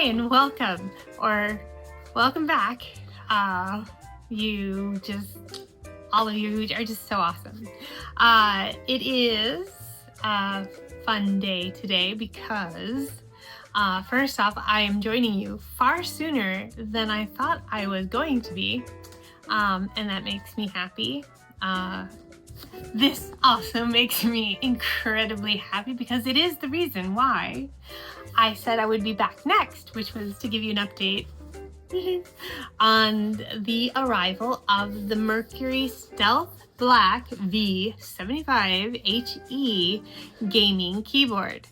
and welcome, or welcome back. All of you are just so awesome. It is a fun day today because first off, I am joining you far sooner than I thought I was going to be, and that makes me happy. This also makes me incredibly happy because it is the reason why I said I would be back next, which was to give you an update on the arrival of the Mercury Stealth Black V75HE gaming keyboard.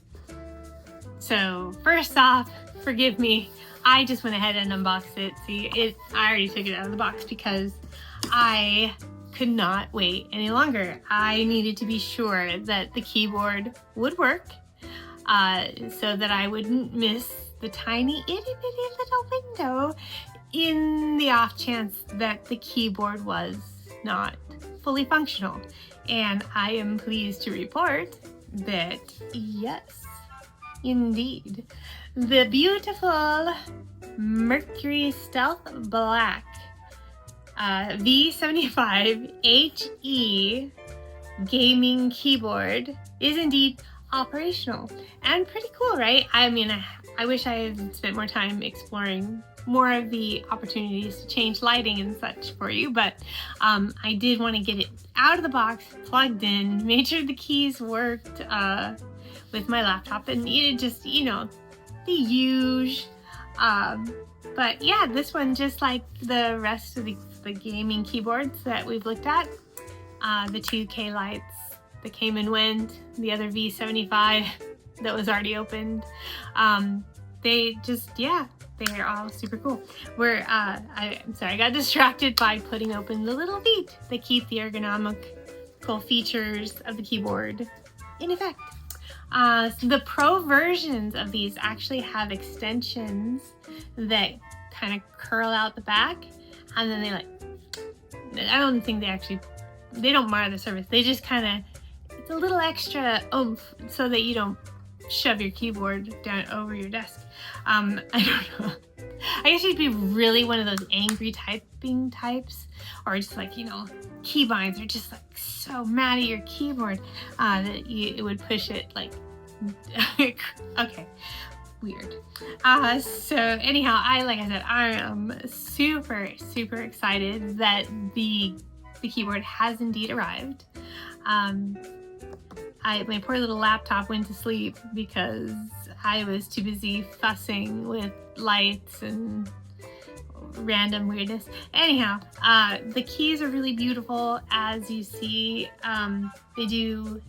So first off, forgive me, I just went ahead and unboxed it. I already took it out of the box because I could not wait any longer. I needed to be sure that the keyboard would work so that I wouldn't miss the tiny itty bitty little window in the off chance that the keyboard was not fully functional. And I am pleased to report that yes, indeed, the beautiful Mercury Stealth Black V75HE gaming keyboard is indeed operational and pretty cool, right? I mean, I wish I had spent more time exploring more of the opportunities to change lighting and such for you, but I did want to get it out of the box, plugged in, made sure the keys worked with my laptop, and it just, the huge. But yeah, this one, just like the rest of the gaming keyboards that we've looked at, the 2K lights that came and went, the other V75 that was already opened, they're all super cool. I'm sorry, I got distracted by putting open the little feet that keep the ergonomical features of the keyboard in effect. So the Pro versions of these actually have extensions that kind of curl out the back, and then I don't think they don't mar the surface. They just kind of, it's a little extra oomph so that you don't shove your keyboard down over your desk. I don't know. I guess you'd be really one of those angry typing types, or just keybinds are just so mad at your keyboard that it would push it okay, weird. So anyhow, I am super excited that the keyboard has indeed arrived. My poor little laptop went to sleep because I was too busy fussing with lights and random weirdness. Anyhow, the keys are really beautiful. As you see, they do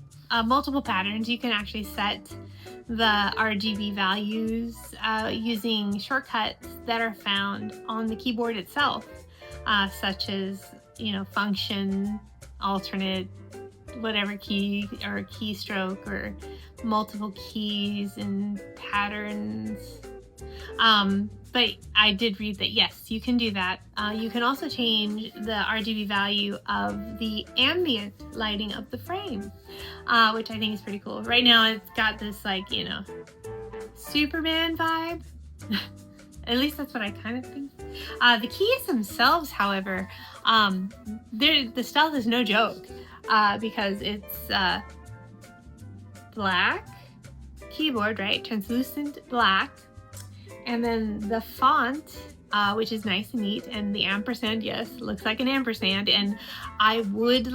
multiple patterns. You can actually set the RGB values using shortcuts that are found on the keyboard itself, such as function, alternate, whatever key or keystroke, or multiple keys and patterns. But I did read that yes, you can do that. You can also change the RGB value of the ambient lighting of the frame, which I think is pretty cool. Right now it's got this Superman vibe. At least that's what I kind of think. The keys themselves, however, the stealth is no joke, because it's black keyboard, right? Translucent black. And then the font, which is nice and neat, and the ampersand, yes, looks like an ampersand, and I would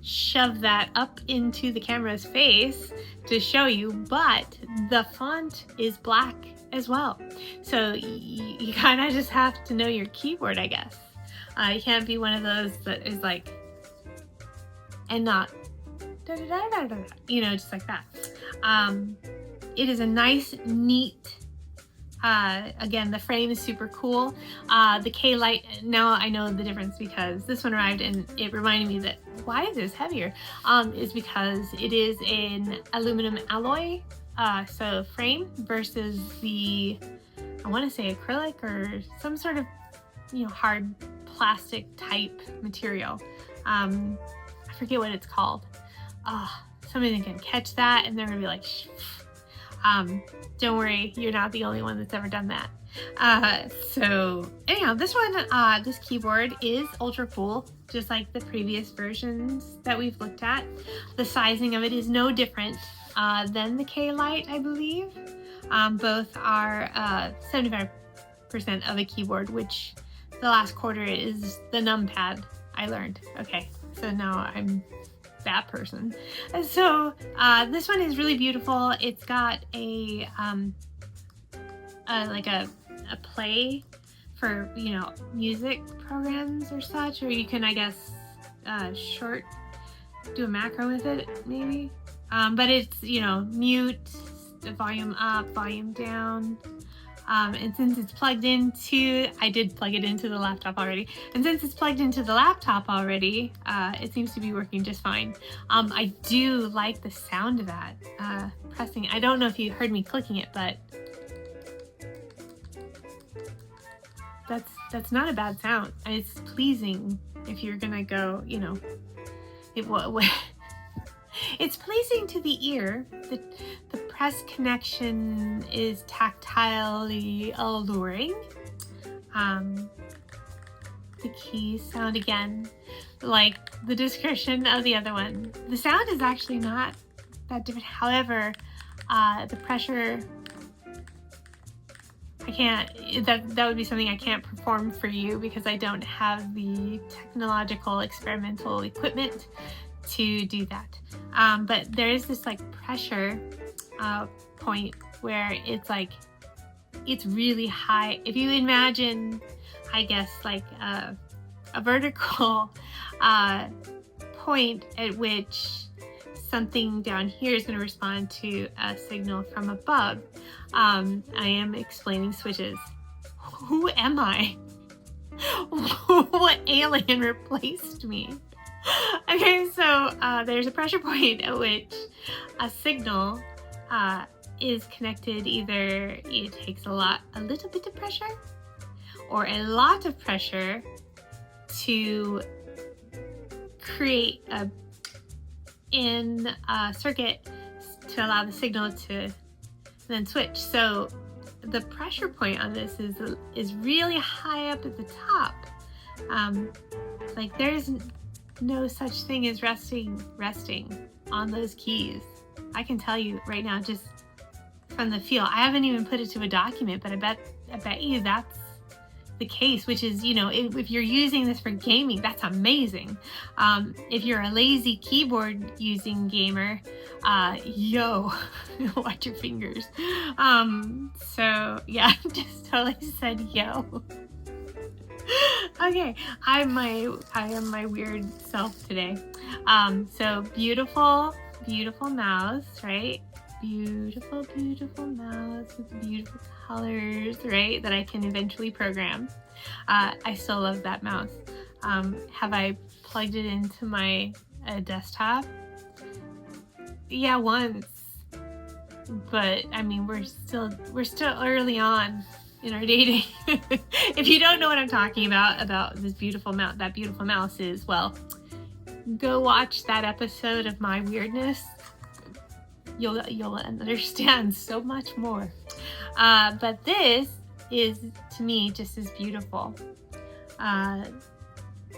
shove that up into the camera's face to show you, but the font is black as well. So you kind of just have to know your keyboard, I guess. You can't be one of those that is and not just like that. It is a nice, neat, again, the frame is super cool. The K light, now I know the difference because this one arrived and it reminded me that why is this heavier? Is because it is an aluminum alloy so frame versus the, I want to say acrylic or some sort of hard plastic type material. I forget what it's called. Somebody can catch that and they're gonna be like, Don't worry, you're not the only one that's ever done that. So anyhow, this one, this keyboard is ultra cool, just like the previous versions that we've looked at. The sizing of it is no different than the K-Lite, I believe. Both are 75% of a keyboard, which the last quarter is the numpad, I learned. Okay, so now I'm that person. And so this one is really beautiful. It's got a like a play for, you know, music programs or such, or you can, I guess, do a macro with it maybe. But it's, you know, mute, volume up, volume down. And since it's plugged into, I did plug it into the laptop already, and since it's plugged into the laptop already, it seems to be working just fine. I do like the sound of that, pressing. I don't know if you heard me clicking it, but that's not a bad sound. It's pleasing if you're gonna go, you know, it's pleasing to the ear. The press connection is tactilely alluring. The keys sound again like the description of the other one. The sound is actually not that different. However, the pressure, I can't, that would be something I can't perform for you because I don't have the technological experimental equipment to do that. But there is this like pressure point where it's like, it's really high. If you imagine, I guess, like a vertical point at which something down here is going to respond to a signal from above. I am explaining switches. Who am I? What alien replaced me? Okay, so there's a pressure point at which a signal is connected. Either it takes a little bit of pressure, or a lot of pressure to create a circuit to allow the signal to then switch. So the pressure point on this is really high up at the top. Like there's no such thing as resting on those keys. I can tell you right now, just from the feel. I haven't even put it to a document, but I bet you that's the case, which is, you know, if you're using this for gaming, that's amazing. If you're a lazy keyboard using gamer, yo, watch your fingers. So yeah, just totally said yo. Okay, I am my weird self today. So beautiful mouse, right? Beautiful mouse with beautiful colors, right? That I can eventually program. I still love that mouse. Have I plugged it into my desktop? Yeah, once. But I mean, we're still early on in our dating. If you don't know what I'm talking about this beautiful mouse, that beautiful mouse is, well, go watch that episode of My Weirdness. You'll understand so much more. But this is, to me, just as beautiful.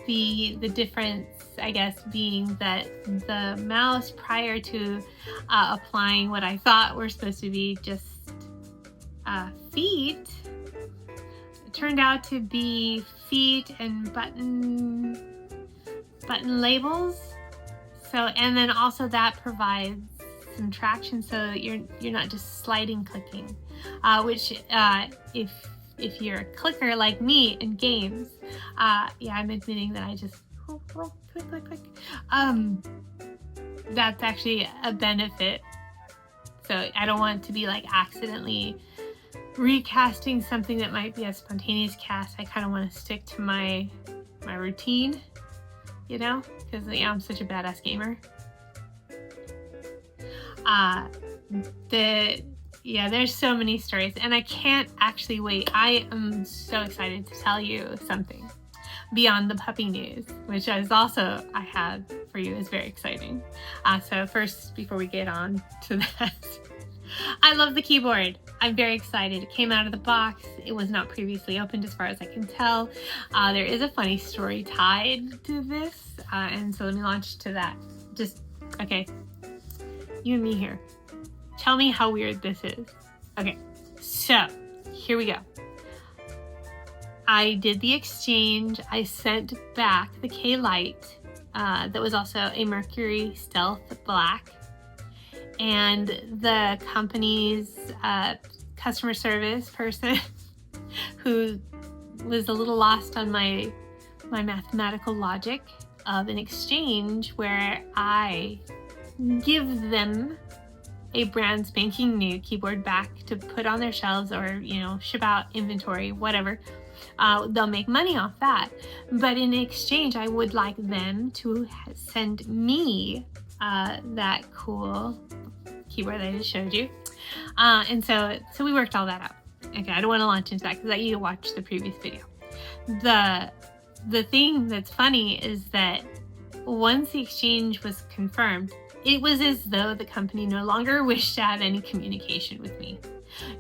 The difference, I guess, being that the mouse, prior to applying what I thought were supposed to be just feet, it turned out to be feet and button labels. So, and then also that provides some traction so that you're not just sliding clicking, which if you're a clicker like me in games, yeah, I'm admitting that I just click. That's actually a benefit. So I don't want to be like accidentally recasting something that might be a spontaneous cast. I kind of want to stick to my routine, you know, because yeah, I'm such a badass gamer. There's so many stories, and I can't actually wait. I am so excited to tell you something beyond the puppy news, which is also I have for you, is very exciting. So first, before we get on to that, I love the keyboard. I'm very excited. It came out of the box. It was not previously opened as far as I can tell. There is a funny story tied to this. And so let me launch to that. Okay. You and me here. Tell me how weird this is. Okay, so here we go. I did the exchange. I sent back the K-Lite that was also a Mercury Stealth Black. And the company's customer service person who was a little lost on my mathematical logic of an exchange where I give them a brand spanking new keyboard back to put on their shelves or, ship out inventory, whatever. They'll make money off that. But in exchange, I would like them to send me that cool keyboard that I just showed you. And so we worked all that out. Okay, I don't want to launch into that because you can watch the previous video. The thing that's funny is that once the exchange was confirmed, it was as though the company no longer wished to have any communication with me.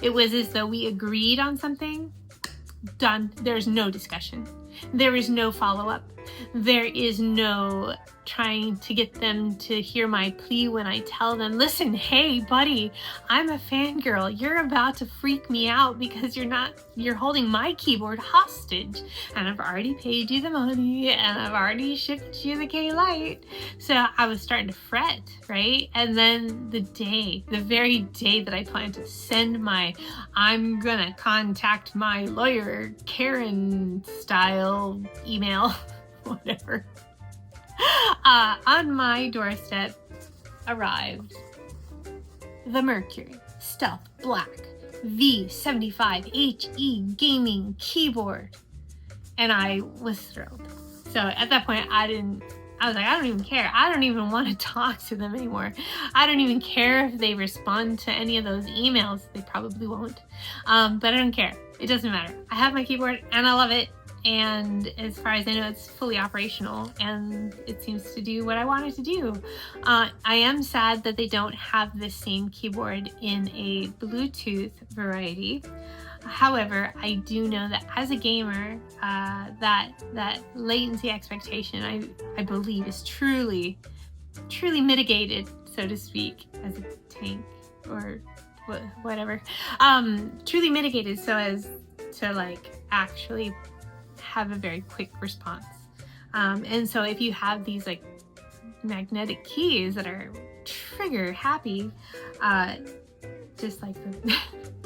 It was as though we agreed on something, done. There's no discussion. There is no follow-up. There is no trying to get them to hear my plea when I tell them, listen, hey buddy, I'm a fangirl. You're about to freak me out because you're holding my keyboard hostage and I've already paid you the money and I've already shipped you the K-Lite. So I was starting to fret, right? And then the very day that I planned to send I'm gonna contact my lawyer, Karen style email, whatever, on my doorstep arrived the Mercury Stealth Black V75HE gaming keyboard. And I was thrilled. So at that point, I was like, I don't even care. I don't even want to talk to them anymore. I don't even care if they respond to any of those emails. They probably won't. But I don't care. It doesn't matter. I have my keyboard and I love it. And as far as I know, it's fully operational and it seems to do what I want it to do. I am sad that they don't have the same keyboard in a Bluetooth variety. However, I do know that as a gamer, that latency expectation, I believe, is truly mitigated, so to speak, as a tank or whatever. Truly mitigated so as to actually have a very quick response. And so if you have these magnetic keys that are trigger happy, just like the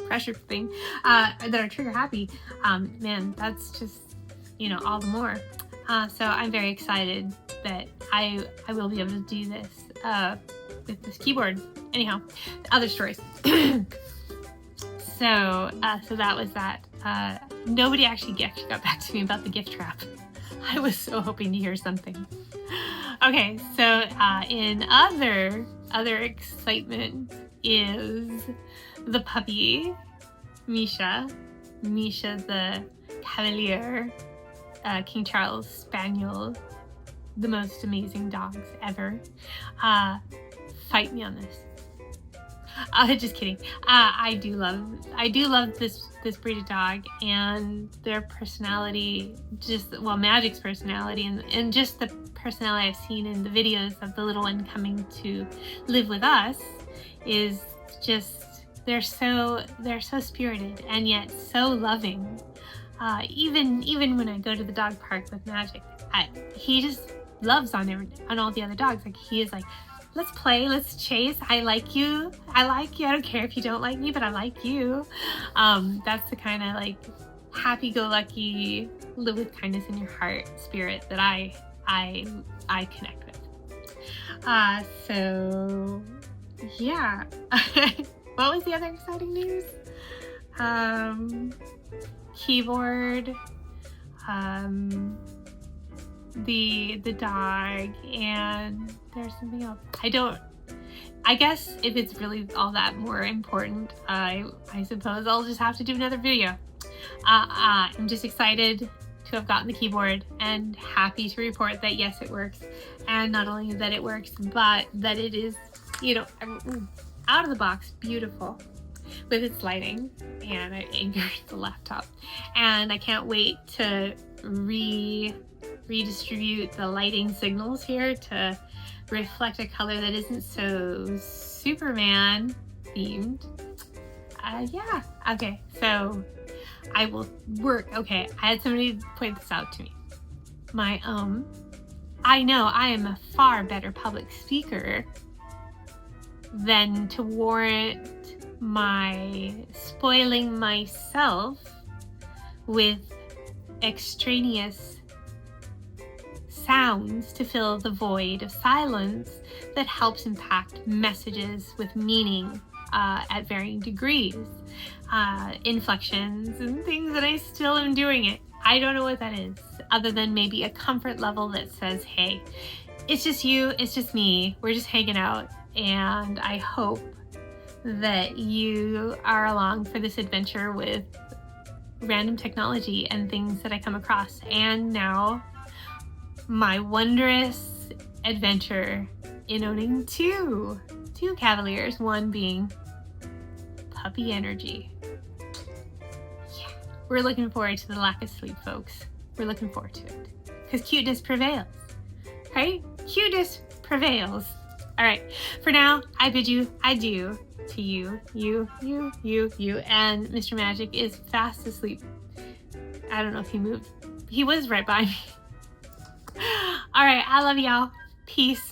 pressure thing, that are trigger happy, man, that's just, all the more. So I'm very excited that I will be able to do this with this keyboard. Anyhow, other stories. So that was that. Nobody actually got back to me about the gift wrap. I was so hoping to hear something. Okay, so in other excitement is the puppy, Misha. Misha the Cavalier, King Charles Spaniel, the most amazing dogs ever. Fight me on this. Just kidding. I do love this breed of dog and their personality, Magic's personality and just the personality I've seen in the videos of the little one coming to live with us is just, they're so spirited and yet so loving. Even when I go to the dog park with Magic, he just loves on all the other dogs. He is let's play, let's chase, I like you, I don't care if you don't like me, but I like you. That's the kind of happy-go-lucky, live with kindness in your heart spirit that I connect with. So yeah. What was the other exciting news? Keyboard, the dog, and there's something else. I guess if it's really all that more important, I suppose I'll just have to do another video. I'm just excited to have gotten the keyboard and happy to report that yes, it works. And not only that it works, but that it is, out of the box beautiful with its lighting, and I anchored the laptop. And I can't wait to redistribute the lighting signals here to reflect a color that isn't so Superman themed. Yeah, okay, so I will work. Okay, I had somebody point this out to me. I know I am a far better public speaker than to warrant my spoiling myself with extraneous sounds to fill the void of silence that helps impact messages with meaning at varying degrees, inflections and things that I still am doing it. I don't know what that is, other than maybe a comfort level that says, hey, it's just you, it's just me, we're just hanging out, and I hope that you are along for this adventure with random technology and things that I come across. And now my wondrous adventure in owning two Cavaliers, one being puppy energy. Yeah, we're looking forward to the lack of sleep, folks. We're looking forward to it because cuteness prevails, right? Cuteness prevails. All right, for now, I bid you adieu to you, and Mr. Magic is fast asleep. I don't know if he moved. He was right by me. All right, I love y'all. Peace.